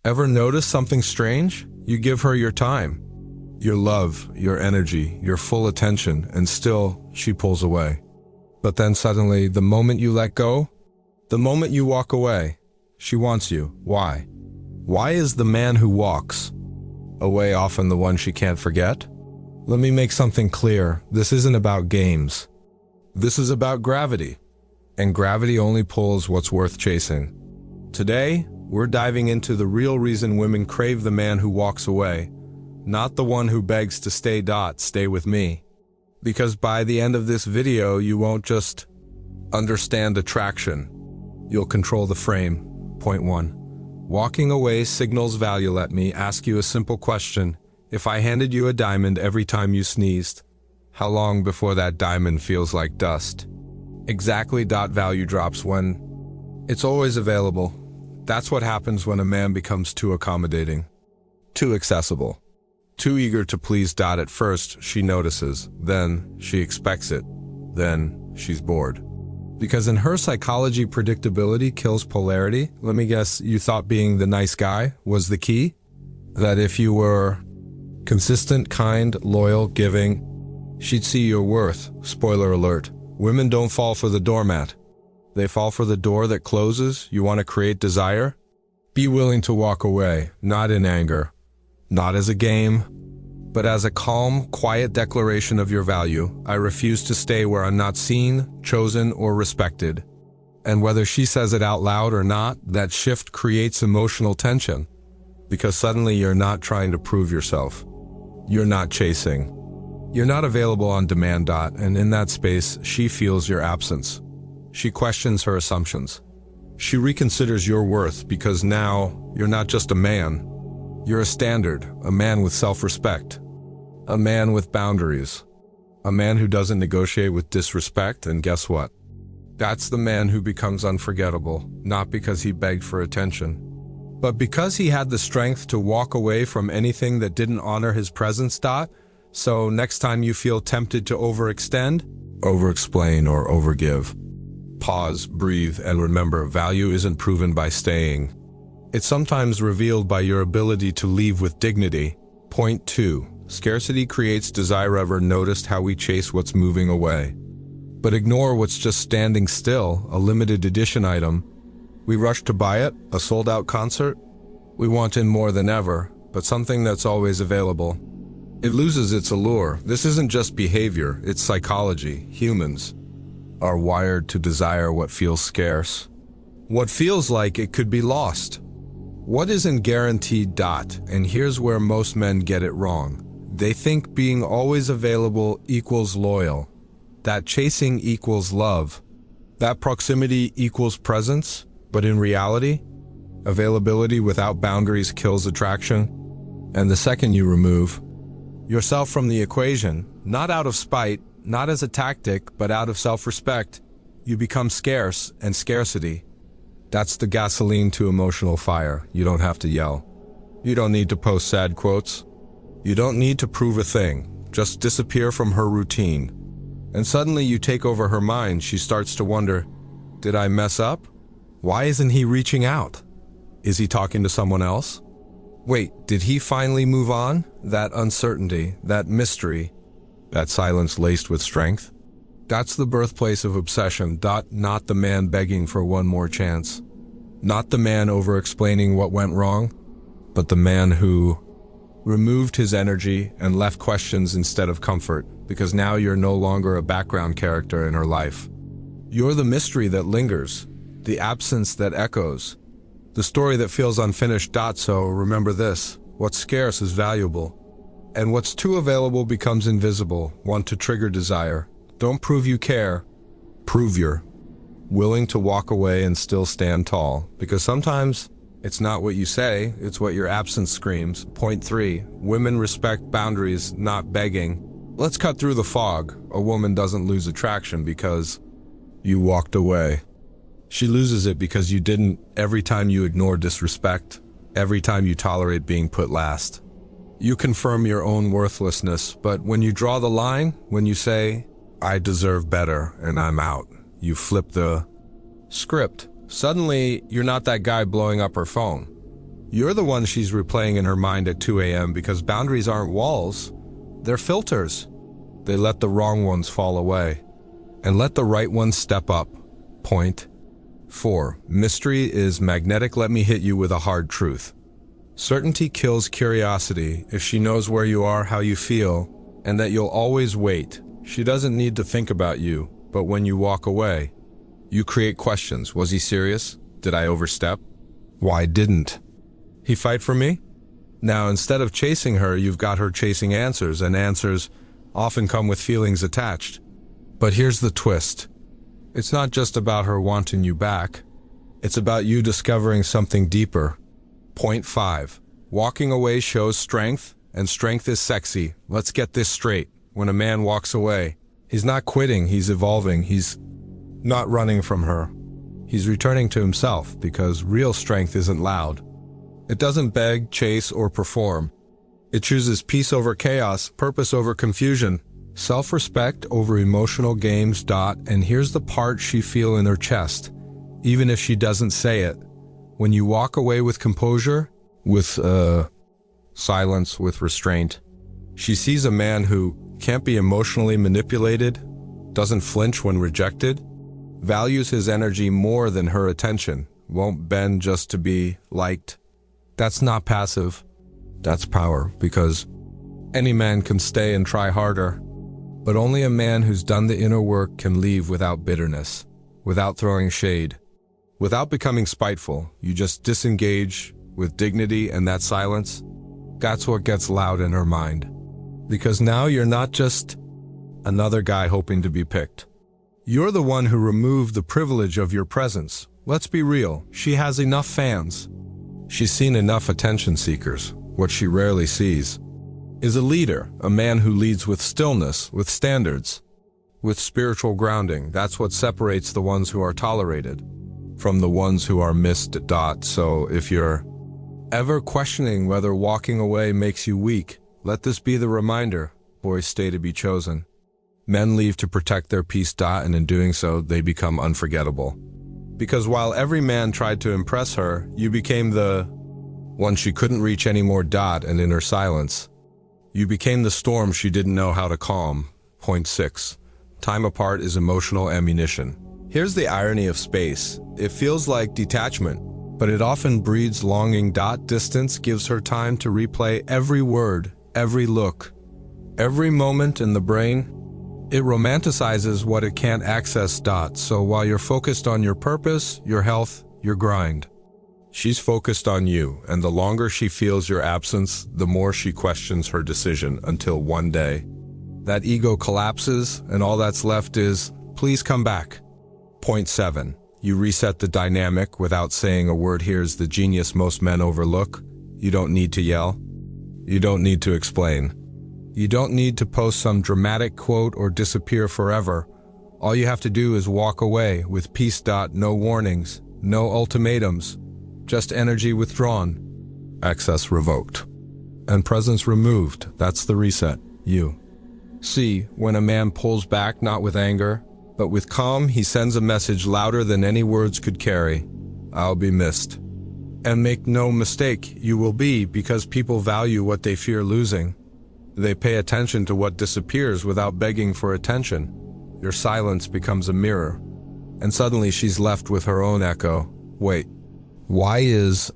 Ever notice something strange? You give her your time, your love, your energy, your full attention, and still she pulls away. But then suddenly, the moment you let go, the moment you walk away, she wants you. Why? Why is the man who walks away often the one she can't forget? Let me make something clear. This isn't about games. This is about gravity. And gravity only pulls what's worth chasing. Today, we're diving into the real reason women crave the man who walks away, not the one who begs to stay. Stay with me. Because by the end of this video, you won't just understand attraction. You'll control the frame. Point 1. Walking away signals value. Let me ask you a simple question. If I handed you a diamond every time you sneezed, how long before that diamond feels like dust? Exactly. Value drops when it's always available. That's what happens when a man becomes too accommodating, too accessible, too eager to please. At first, she notices, then she expects it, then she's bored. Because in her psychology, predictability kills polarity. Let me guess, you thought being the nice guy was the key? That if you were consistent, kind, loyal, giving, she'd see your worth. Spoiler alert, women don't fall for the doormat. They fall for the door that closes. You want to create desire? Be willing to walk away, not in anger, not as a game, but as a calm, quiet declaration of your value. I refuse to stay where I'm not seen, chosen, or respected. And whether she says it out loud or not, that shift creates emotional tension. Because suddenly you're not trying to prove yourself. You're not chasing. You're not available on demand. And in that space, she feels your absence. She questions her assumptions. She reconsiders your worth because now you're not just a man. You're a standard, a man with self-respect, a man with boundaries, a man who doesn't negotiate with disrespect. And guess what? That's the man who becomes unforgettable, not because he begged for attention, but because he had the strength to walk away from anything that didn't honor his presence. So next time you feel tempted to overextend, over-explain, or overgive, pause, breathe, and remember, value isn't proven by staying. It's sometimes revealed by your ability to leave with dignity. Point 2. Scarcity creates desire. Ever noticed how we chase what's moving away, but ignore what's just standing still? A limited edition item. We rush to buy it, a sold-out concert. We want in more than ever, but something that's always available, it loses its allure. This isn't just behavior, it's psychology. Humans are wired to desire what feels scarce, what feels like it could be lost, what isn't guaranteed. And here's where most men get it wrong. They think being always available equals loyal, that chasing equals love, that proximity equals presence. But in reality, availability without boundaries kills attraction. And the second you remove yourself from the equation, not out of spite, not as a tactic, but out of self-respect, you become scarce. And scarcity, that's the gasoline to emotional fire. You don't have to yell. You don't need to post sad quotes. You don't need to prove a thing. Just disappear from her routine. And suddenly you take over her mind. She starts to wonder, did I mess up? Why isn't he reaching out? Is he talking to someone else? Wait, did he finally move on? That uncertainty, that mystery, that silence laced with strength? That's the birthplace of obsession. Not the man begging for one more chance. Not the man over-explaining what went wrong, but the man who removed his energy and left questions instead of comfort, because now you're no longer a background character in her life. You're the mystery that lingers, the absence that echoes, the story that feels unfinished. So remember this, what's scarce is valuable, and what's too available becomes invisible. Want to trigger desire. Don't prove you care, prove you're willing to walk away and still stand tall, because sometimes it's not what you say, it's what your absence screams. Point 3, women respect boundaries, not begging. Let's cut through the fog. A woman doesn't lose attraction because you walked away. She loses it because you didn't. Every time you ignore disrespect, every time you tolerate being put last, you confirm your own worthlessness. But when you draw the line, when you say, I deserve better and I'm out, you flip the script. Suddenly, you're not that guy blowing up her phone. You're the one she's replaying in her mind at 2 a.m. because boundaries aren't walls, they're filters. They let the wrong ones fall away and let the right ones step up. Point 4. Mystery is magnetic. Let me hit you with a hard truth. Certainty kills curiosity. If she knows where you are, how you feel, and that you'll always wait, she doesn't need to think about you. But when you walk away, you create questions. Was he serious? Did I overstep? Why didn't he fight for me? Now, instead of chasing her, you've got her chasing answers, and answers often come with feelings attached. But here's the twist. It's not just about her wanting you back. It's about you discovering something deeper. Point 5. Walking away shows strength, and strength is sexy. Let's get this straight. When a man walks away, he's not quitting, he's evolving. He's not running from her. He's returning to himself, because real strength isn't loud. It doesn't beg, chase, or perform. It chooses peace over chaos, purpose over confusion, self-respect over emotional games. And here's the part she feels in her chest, even if she doesn't say it. When you walk away with composure, with silence, with restraint, she sees a man who can't be emotionally manipulated, doesn't flinch when rejected, values his energy more than her attention, won't bend just to be liked. That's not passive. That's power, because any man can stay and try harder, but only a man who's done the inner work can leave without bitterness, without throwing shade, without becoming spiteful. You just disengage with dignity, and that silence, that's what gets loud in her mind. Because now you're not just another guy hoping to be picked. You're the one who removed the privilege of your presence. Let's be real, she has enough fans. She's seen enough attention seekers. What she rarely sees is a leader, a man who leads with stillness, with standards, with spiritual grounding. That's what separates the ones who are tolerated from the ones who are missed. So if you're ever questioning whether walking away makes you weak, let this be the reminder. Boys stay to be chosen. Men leave to protect their peace. And in doing so, they become unforgettable. Because while every man tried to impress her, you became the one she couldn't reach anymore. And in her silence, you became the storm she didn't know how to calm. Point 6. Time apart is emotional ammunition. Here's the irony of space. It feels like detachment, but it often breeds longing. Distance gives her time to replay every word, every look, every moment in the brain. It romanticizes what it can't access. So while you're focused on your purpose, your health, your grind, she's focused on you, and the longer she feels your absence, the more she questions her decision, until one day that ego collapses and all that's left is, please come back. Point 7. You reset the dynamic without saying a word. Here's the genius most men overlook. You don't need to yell. You don't need to explain. You don't need to post some dramatic quote or disappear forever. All you have to do is walk away with peace. No warnings, no ultimatums, just energy withdrawn, access revoked, and presence removed. That's the reset. You see, when a man pulls back, not with anger, but with calm, he sends a message louder than any words could carry. I'll be missed. And make no mistake, you will be, because people value what they fear losing. They pay attention to what disappears without begging for attention. Your silence becomes a mirror, and suddenly she's left with her own echo. Wait, why is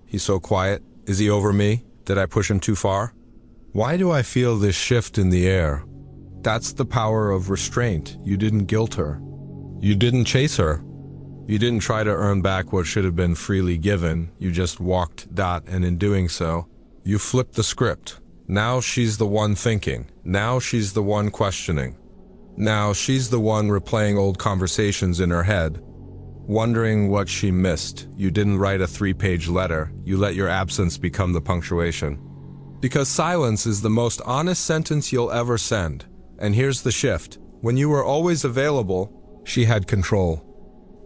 he so quiet? Is he over me? Did I push him too far? Why do I feel this shift in the air? That's the power of restraint. You didn't guilt her. You didn't chase her. You didn't try to earn back what should have been freely given. You just walked. And in doing so, you flipped the script. Now she's the one thinking. Now she's the one questioning. Now she's the one replaying old conversations in her head, wondering what she missed. You didn't write a 3-page letter. You let your absence become the punctuation. Because silence is the most honest sentence you'll ever send. And here's the shift. When you were always available, she had control.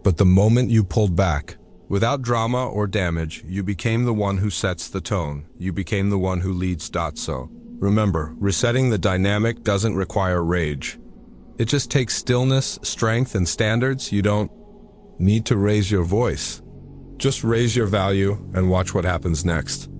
But the moment you pulled back, without drama or damage, you became the one who sets the tone. You became the one who leads. So remember, resetting the dynamic doesn't require rage. It just takes stillness, strength, and standards. You don't need to raise your voice. Just raise your value and watch what happens next.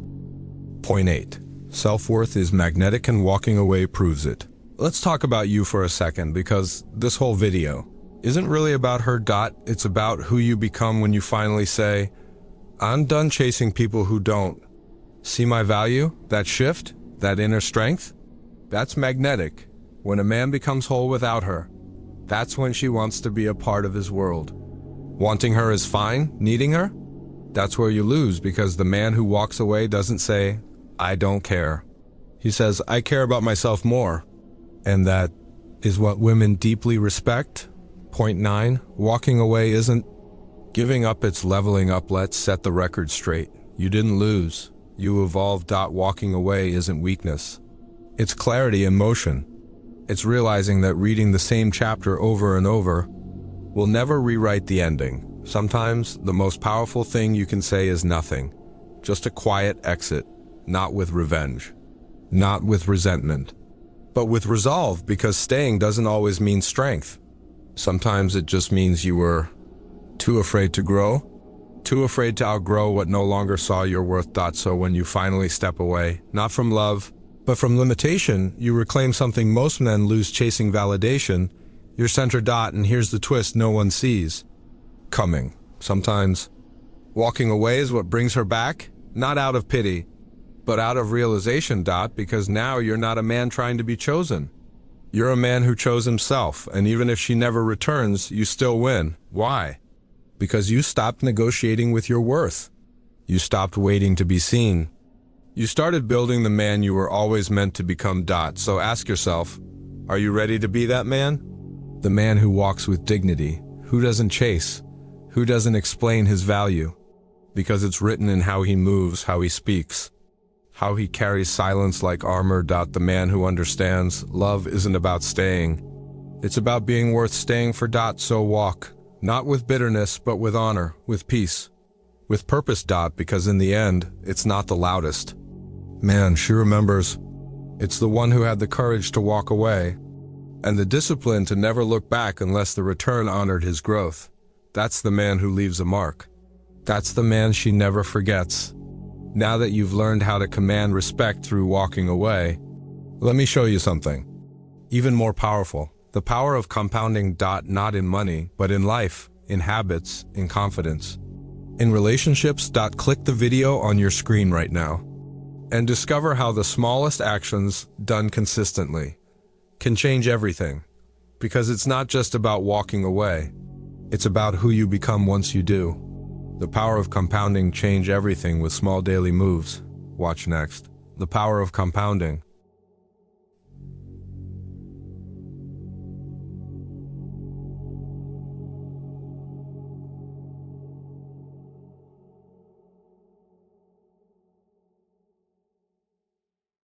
Point 8. Self-worth is magnetic and walking away proves it. Let's talk about you for a second, because this whole video isn't really about her. It's about who you become when you finally say, I'm done chasing people who don't see my value. That shift, that inner strength, that's magnetic. When a man becomes whole without her, that's when she wants to be a part of his world. Wanting her is fine, needing her, that's where you lose, because the man who walks away doesn't say, I don't care. He says, I care about myself more. And that is what women deeply respect. Point 9, walking away isn't giving up, it's leveling up. Let's set the record straight. You didn't lose. You evolved. Walking away isn't weakness. It's clarity in motion. It's realizing that reading the same chapter over and over will never rewrite the ending. Sometimes the most powerful thing you can say is nothing. Just a quiet exit, not with revenge, not with resentment, but with resolve, because staying doesn't always mean strength. Sometimes it just means you were too afraid to grow, too afraid to outgrow what no longer saw your worth. So when you finally step away, not from love, but from limitation, you reclaim something most men lose chasing validation, your center. And here's the twist no one sees coming. Sometimes walking away is what brings her back, not out of pity, but out of realization. Because now you're not a man trying to be chosen. You're a man who chose himself, and even if she never returns, you still win. Why? Because you stopped negotiating with your worth. You stopped waiting to be seen. You started building the man you were always meant to become. So ask yourself, are you ready to be that man? The man who walks with dignity, who doesn't chase, who doesn't explain his value, because it's written in how he moves, how he speaks, how he carries silence like armor. The man who understands love isn't about staying. It's about being worth staying for. So walk, not with bitterness, but with honor, with peace, with purpose. Because in the end, it's not the loudest man she remembers. It's the one who had the courage to walk away and the discipline to never look back unless the return honored his growth. That's the man who leaves a mark. That's the man she never forgets. Now that you've learned how to command respect through walking away, let me show you something even more powerful. The power of compounding. Not in money, but in life, in habits, in confidence, in relationships. Click the video on your screen right now and discover how the smallest actions done consistently can change everything. Because it's not just about walking away. It's about who you become once you do. The power of compounding. Change everything with small daily moves. Watch next. The power of compounding.